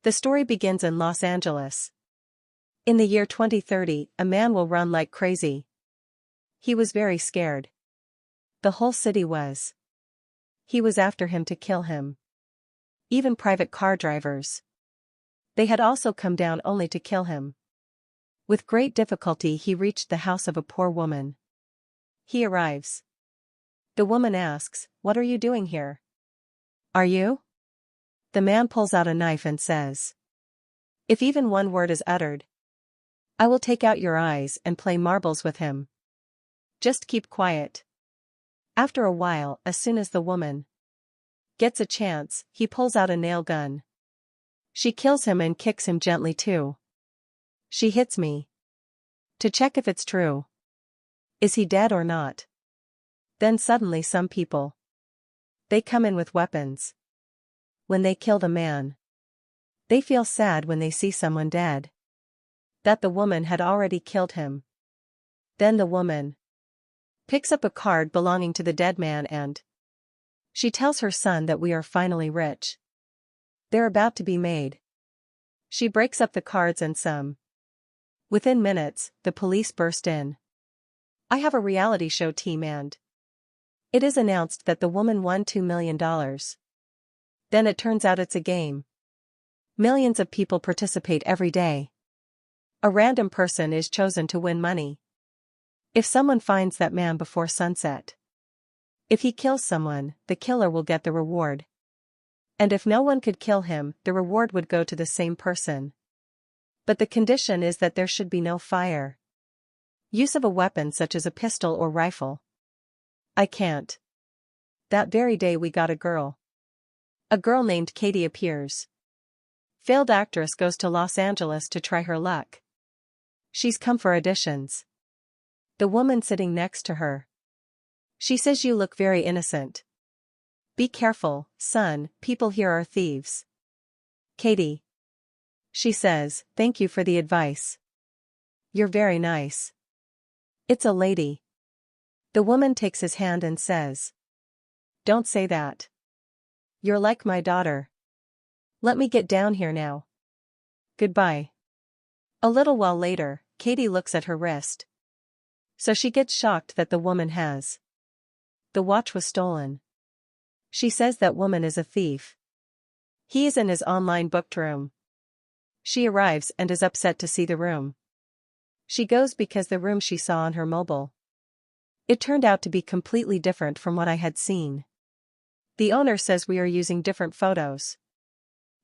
The story begins in Los Angeles. In the year 2030, a man will run like crazy. He was very scared. The whole city was. He was after him to kill him. Even private car drivers. They had also come down only to kill him. With great difficulty he reached the house of a poor woman. He arrives. The woman asks, "What are you doing here?" "Are you?" The man pulls out a knife and says, "If even one word is uttered, I will take out your eyes and play marbles with him. Just keep quiet." After a while, as soon as the woman gets a chance, he pulls out a nail gun. She kills him and kicks him gently too. She hits me. To check if it's true. Is he dead or not? Then suddenly some people. They come in with weapons. When they kill the man, they feel sad when they see someone dead. That the woman had already killed him. Then the woman picks up a card belonging to the dead man and she tells her son that we are finally rich. They're about to be made. She breaks up the cards and some. Within minutes, the police burst in. I have a reality show team and it is announced that the woman won $2 million. Then it turns out it's a game. Millions of people participate every day. A random person is chosen to win money. If someone finds that man before sunset, if he kills someone, the killer will get the reward. And if no one could kill him, the reward would go to the same person. But the condition is that there should be no fire. Use of a weapon such as a pistol or rifle. I can't. That very day we got a girl. A girl named Katie appears. Failed actress goes to Los Angeles to try her luck. She's come for auditions. The woman sitting next to her. She says, "You look very innocent. Be careful, son, people here are thieves." Katie. She says, "Thank you for the advice. You're very nice." It's a lady. The woman takes his hand and says, "Don't say that. You're like my daughter. Let me get down here now. Goodbye." A little while later, Katie looks at her wrist. So she gets shocked that the woman has. The watch was stolen. She says that woman is a thief. He is in his online booked room. She arrives and is upset to see the room. She goes because the room she saw on her mobile. It turned out to be completely different from what I had seen. The owner says we are using different photos.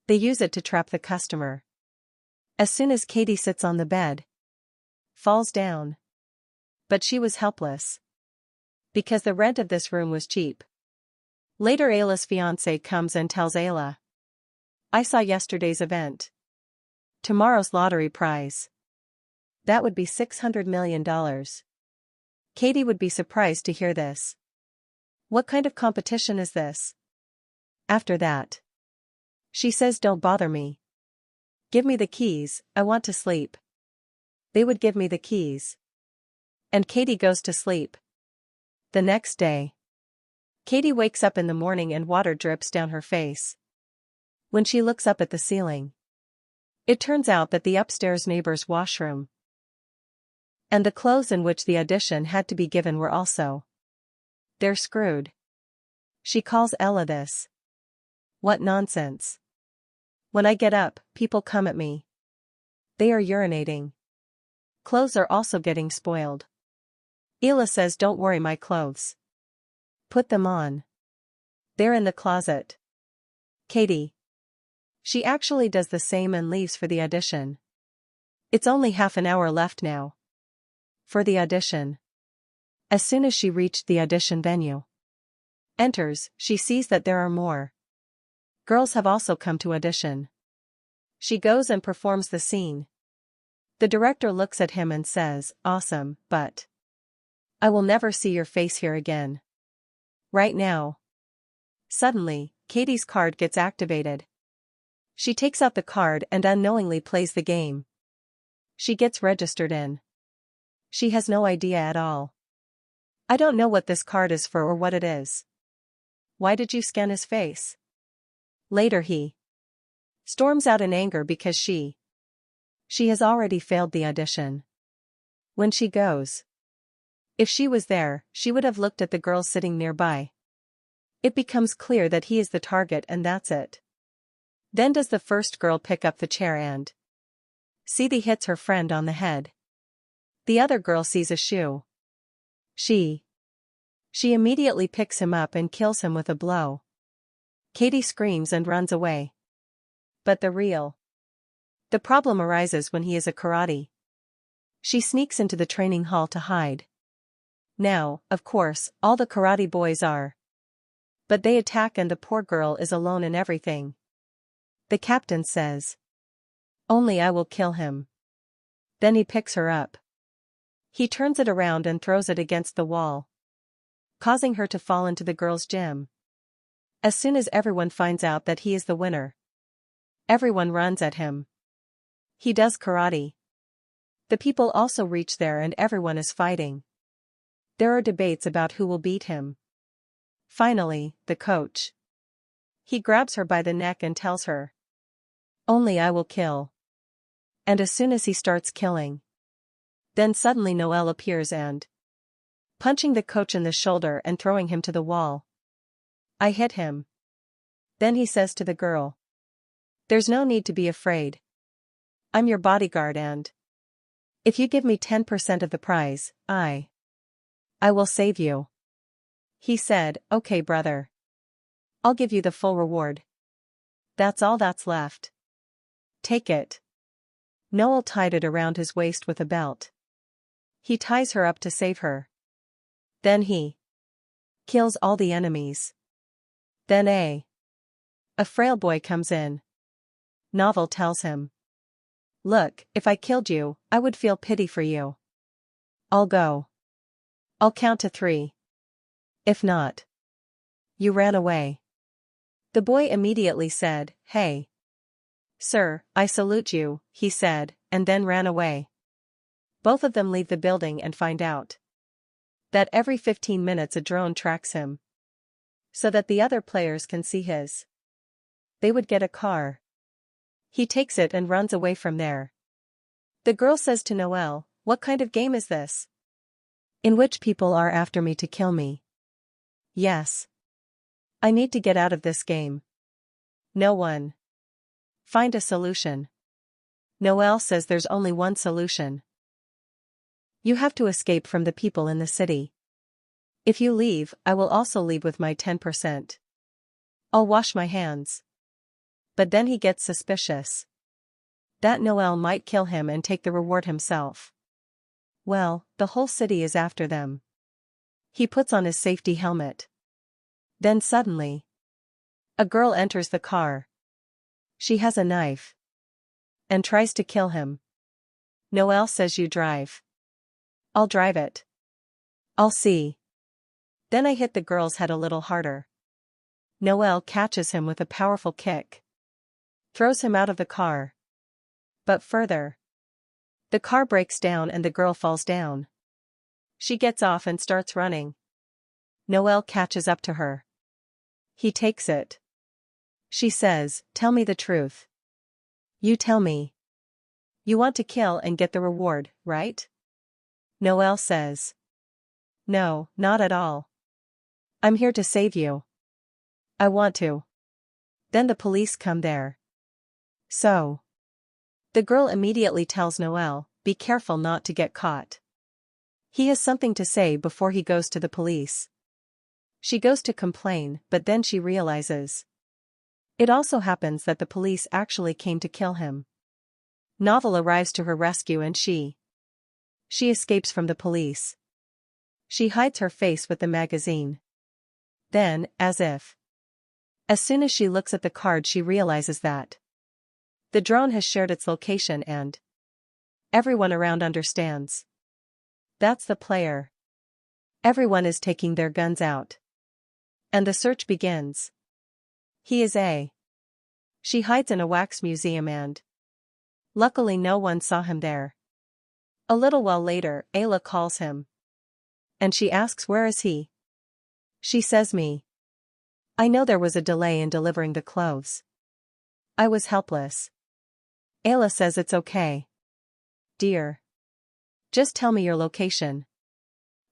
They use it to trap the customer. As soon as Katie sits on the bed, falls down. But she was helpless. Because the rent of this room was cheap. Later Ayla's fiancé comes and tells Ayla, "I saw yesterday's event. Tomorrow's lottery prize. That would be $600 million. Katie would be surprised to hear this. What kind of competition is this? After that, she says, "Don't bother me. Give me the keys, I want to sleep." They would give me the keys. And Katie goes to sleep. The next day, Katie wakes up in the morning and water drips down her face. When she looks up at the ceiling, it turns out that the upstairs neighbor's washroom and the clothes in which the audition had to be given were also. They're screwed. She calls Ella this. What nonsense. When I get up, people come at me. They are urinating. Clothes are also getting spoiled. Ella says, "Don't worry, my clothes. Put them on. They're in the closet." Katie. She actually does the same and leaves for the audition. It's only half an hour left now. For the audition. As soon as she reached the audition venue. Enters, she sees that there are more. Girls have also come to audition. She goes and performs the scene. The director looks at him and says, "Awesome, but I will never see your face here again. Right now." Suddenly, Katie's card gets activated. She takes out the card and unknowingly plays the game. She gets registered in. She has no idea at all. "I don't know what this card is for or what it is. Why did you scan his face?" Later he storms out in anger because she has already failed the audition. When she goes, if she was there, she would have looked at the girl sitting nearby. It becomes clear that he is the target and that's it. Then does the first girl pick up the chair and Simu hits her friend on the head. The other girl sees a shoe. She immediately picks him up and kills him with a blow. Katie screams and runs away. But the problem arises when he is a karate. She sneaks into the training hall to hide. Now, of course, all the karate boys are. But they attack and the poor girl is alone in everything. The captain says, "Only I will kill him." Then he picks her up. He turns it around and throws it against the wall, causing her to fall into the girls' gym. As soon as everyone finds out that he is the winner, everyone runs at him. He does karate. The people also reach there and everyone is fighting. There are debates about who will beat him. Finally, the coach. He grabs her by the neck and tells her, "Only I will kill." And as soon as he starts killing, then suddenly Noel appears and, punching the coach in the shoulder and throwing him to the wall. "I hit him." Then he says to the girl, "There's no need to be afraid. I'm your bodyguard and if you give me 10% of the prize, I will save you." He said, "Okay, brother. I'll give you the full reward. That's all that's left. Take it." Noel tied it around his waist with a belt. He ties her up to save her. Then he kills all the enemies. Then a frail boy comes in. Novel tells him, "Look, if I killed you, I would feel pity for you. I'll go. I'll count to 3. If not, you ran away." The boy immediately said, "Hey, sir, I salute you," he said, and then ran away. Both of them leave the building and find out that every 15 minutes a drone tracks him, so that the other players can see his. They would get a car. He takes it and runs away from there. The girl says to Noel, "What kind of game is this? In which people are after me to kill me?" "Yes. I need to get out of this game." "No one. Find a solution." Noel says there's only one solution. You have to escape from the people in the city. If you leave, I will also leave with my 10%. I'll wash my hands. But then he gets suspicious that Noel might kill him and take the reward himself. Well, the whole city is after them. He puts on his safety helmet. Then suddenly, a girl enters the car. She has a knife and tries to kill him. Noel says, "You drive. I'll drive it. I'll see." Then I hit the girl's head a little harder. Noel catches him with a powerful kick, throws him out of the car. But further, the car breaks down and the girl falls down. She gets off and starts running. Noel catches up to her. He takes it. She says, "Tell me the truth. You tell me. You want to kill and get the reward, right?" Noel says, "No, not at all. I'm here to save you. I want to." Then the police come there. So the girl immediately tells Noel, "Be careful not to get caught." He has something to say before he goes to the police. She goes to complain, but then she realizes it also happens that the police actually came to kill him. Novel arrives to her rescue and she escapes from the police. She hides her face with the magazine. Then, as soon as she looks at the card, she realizes that the drone has shared its location and everyone around understands. That's the player. Everyone is taking their guns out. And the search begins. He is She hides in a wax museum and luckily no one saw him there. A little while later, Ayla calls him. And she asks, "Where is he?" She says, "Me. I know there was a delay in delivering the clothes. I was helpless. Ayla says it's okay. Dear. Just tell me your location.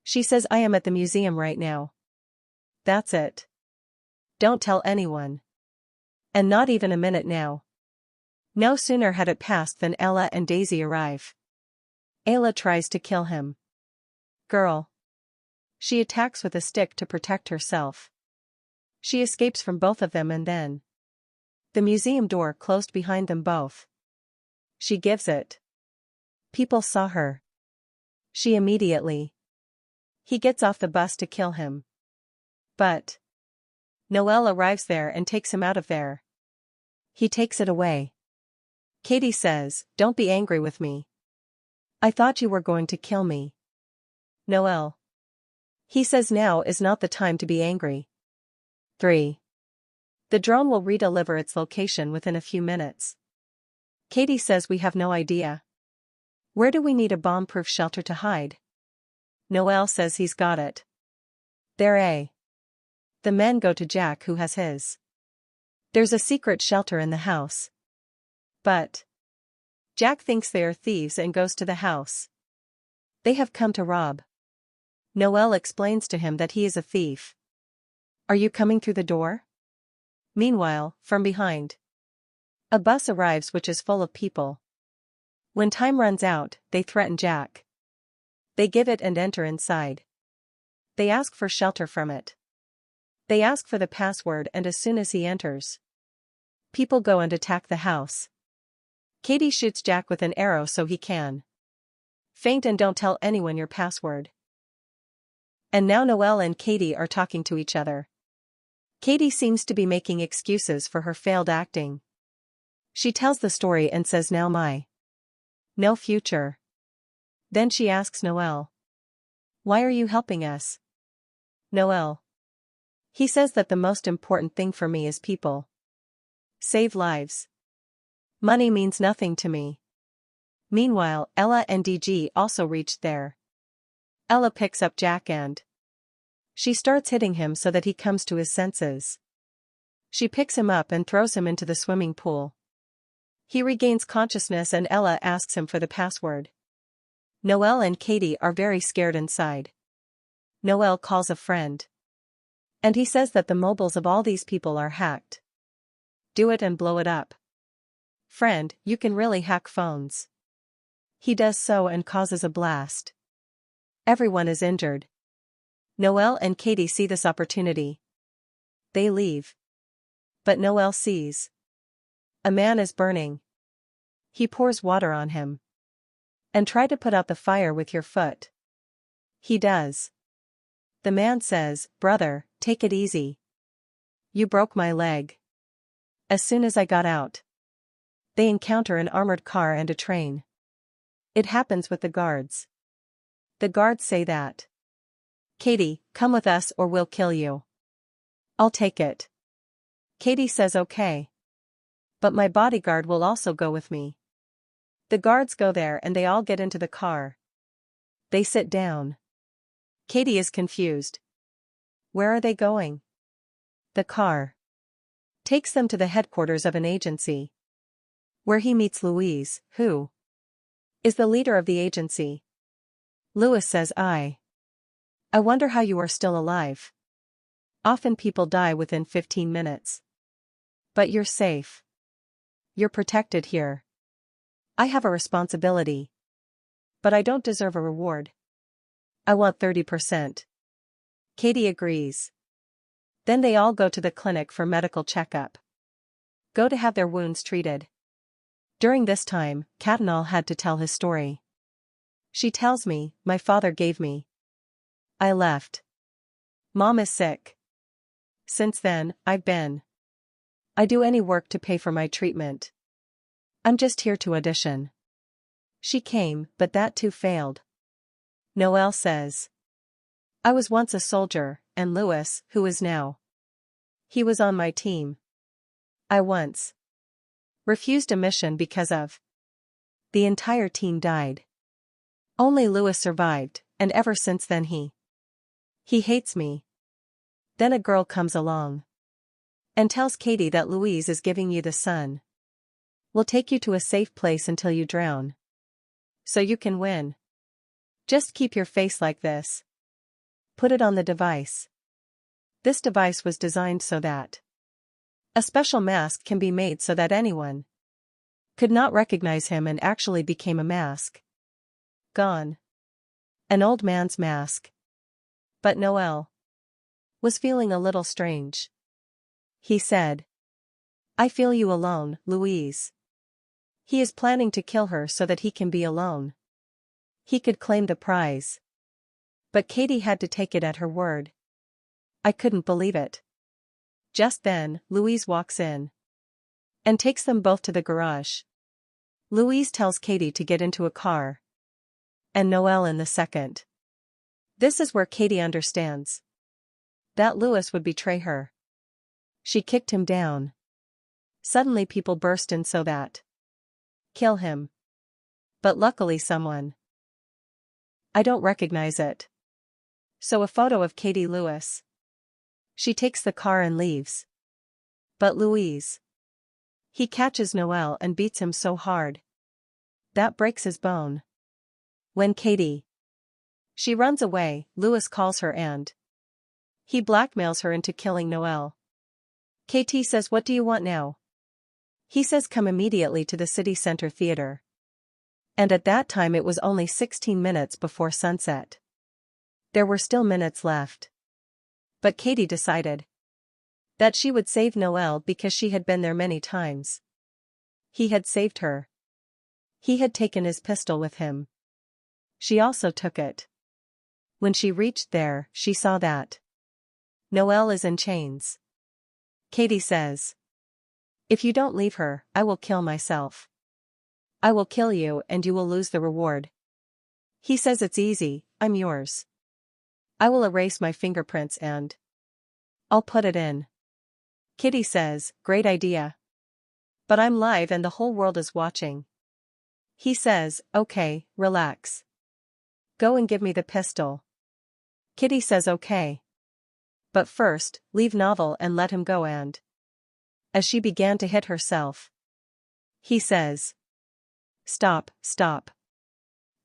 She says I am at the museum right now. That's it. Don't tell anyone. And not even a minute now. No sooner had it passed than Ella and Daisy arrive. Ayla tries to kill him. Girl. She attacks with a stick to protect herself. She escapes from both of them and then the museum door closed behind them both. She gives it. People saw her. She immediately. He gets off the bus to kill him. But Noel arrives there and takes him out of there. He takes it away. Katie says, "Don't be angry with me. I thought you were going to kill me." Noel. He says now is not the time to be angry. 3. The drone will redeliver its location within a few minutes. Katie says we have no idea. Where do we need a bomb-proof shelter to hide? Noel says he's got it. The men go to Jack who has his. There's a secret shelter in the house. But Jack thinks they are thieves and goes to the house. They have come to rob. Noel explains to him that he is a thief. Are you coming through the door? Meanwhile, from behind, a bus arrives which is full of people. When time runs out, they threaten Jack. They give it and enter inside. They ask for shelter from it. They ask for the password and as soon as he enters, people go and attack the house. Katie shoots Jack with an arrow so he can faint and don't tell anyone your password. And now Noel and Katie are talking to each other. Katie seems to be making excuses for her failed acting. She tells the story and says now no future. Then she asks Noel. Why are you helping us? Noel. He says that the most important thing for me is people. Save lives. Money means nothing to me. Meanwhile, Ella and DG also reached there. Ella picks up Jack and she starts hitting him so that he comes to his senses. She picks him up and throws him into the swimming pool. He regains consciousness and Ella asks him for the password. Noel and Katie are very scared inside. Noel calls a friend. And he says that the mobiles of all these people are hacked. Do it and blow it up. Friend, you can really hack phones. He does so and causes a blast. Everyone is injured. Noel and Katie see this opportunity. They leave. But Noel sees. A man is burning. He pours water on him. And try to put out the fire with your foot. He does. The man says, "Brother, take it easy. You broke my leg." As soon as I got out, they encounter an armored car and a train. It happens with the guards. The guards say that, "Katie, come with us or we'll kill you." I'll take it. Katie says okay. But my bodyguard will also go with me. The guards go there and they all get into the car. They sit down. Katie is confused. Where are they going? The car takes them to the headquarters of an agency, where he meets Louise, who is the leader of the agency. Louis says, I wonder how you are still alive. Often people die within 15 minutes. But you're safe. You're protected here. I have a responsibility. But I don't deserve a reward. I want 30%. Katie agrees. Then they all go to the clinic for medical checkup. Go to have their wounds treated. During this time, Catanal had to tell his story. She tells me, my father gave me. I left. Mom is sick. Since then, I do any work to pay for my treatment. I'm just here to audition. She came, but that too failed. Noel says, I was once a soldier, and Louis, who is now. He was on my team. I once refused a mission because of. The entire team died. Only Louis survived, and ever since then he hates me. Then a girl comes along and tells Katie that Louise is giving you the sun. We'll take you to a safe place until you drown. So you can win. Just keep your face like this. Put it on the device. This device was designed so that a special mask can be made so that anyone could not recognize him and actually became a mask. Gone. An old man's mask. But Noel was feeling a little strange. He said, I feel you alone, Louise. He is planning to kill her so that he can be alone. He could claim the prize. But Katie had to take it at her word. I couldn't believe it. Just then, Louise walks in and takes them both to the garage. Louise tells Katie to get into a car. And Noel in the second. This is where Katie understands that Louis would betray her. She kicked him down. Suddenly people burst in so that kill him. But luckily someone. I don't recognize it. So a photo of Katie Louis. She takes the car and leaves. But Louise. He catches Noel and beats him so hard that breaks his bone. When Katie. She runs away, Louis calls her and he blackmails her into killing Noel. KT says, what do you want now? He says come immediately to the city center theater. And at that time it was only 16 minutes before sunset. There were still minutes left. But Katie decided that she would save Noel because she had been there many times. He had saved her. He had taken his pistol with him. She also took it. When she reached there, she saw that Noel is in chains. Katie says, if you don't leave her, I will kill myself. I will kill you and you will lose the reward. He says it's easy, I'm yours. I will erase my fingerprints and I'll put it in. Kitty says, great idea. But I'm live and the whole world is watching. He says, okay, relax. Go and give me the pistol. Kitty says okay. But first, leave Novel and let him go and as she began to hit herself. He says, stop, stop.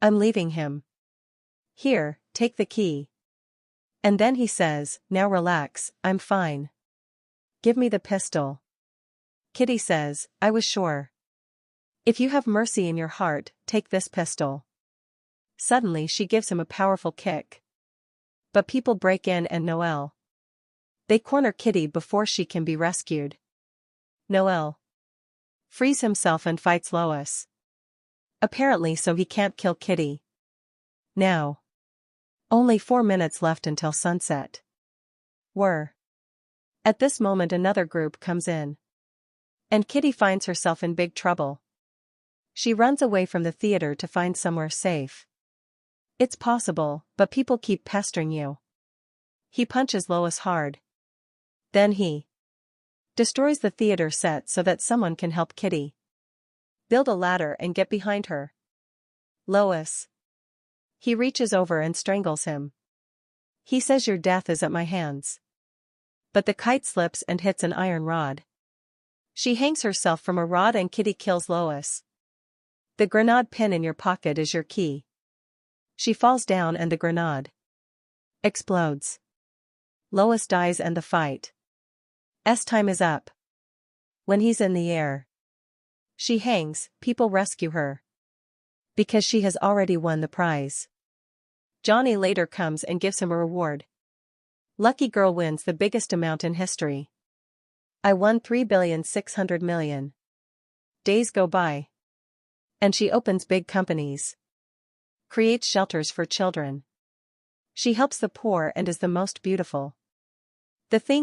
I'm leaving him. Here, take the key. And then he says, now relax, I'm fine. Give me the pistol. Kitty says, I was sure. If you have mercy in your heart, take this pistol. Suddenly she gives him a powerful kick. But people break in and Noel. They corner Kitty before she can be rescued. Noel frees himself and fights Lois. Apparently so he can't kill Kitty. Now. Only 4 minutes left until sunset. At this moment another group comes in. And Kitty finds herself in big trouble. She runs away from the theater to find somewhere safe. It's possible, but people keep pestering you. He punches Lois hard. Then he destroys the theater set so that someone can help Kitty build a ladder and get behind her. Lois. He reaches over and strangles him. He says your death is at my hands. But the kite slips and hits an iron rod. She hangs herself from a rod and Kitty kills Lois. The grenade pin in your pocket is your key. She falls down and the grenade explodes. Lois dies and the fight's time is up. When he's in the air, she hangs, people rescue her. Because she has already won the prize. Johnny later comes and gives him a reward. Lucky girl wins the biggest amount in history. I won 3,600,000,000. Days go by. And she opens big companies. Creates shelters for children. She helps the poor and is the most beautiful. The thing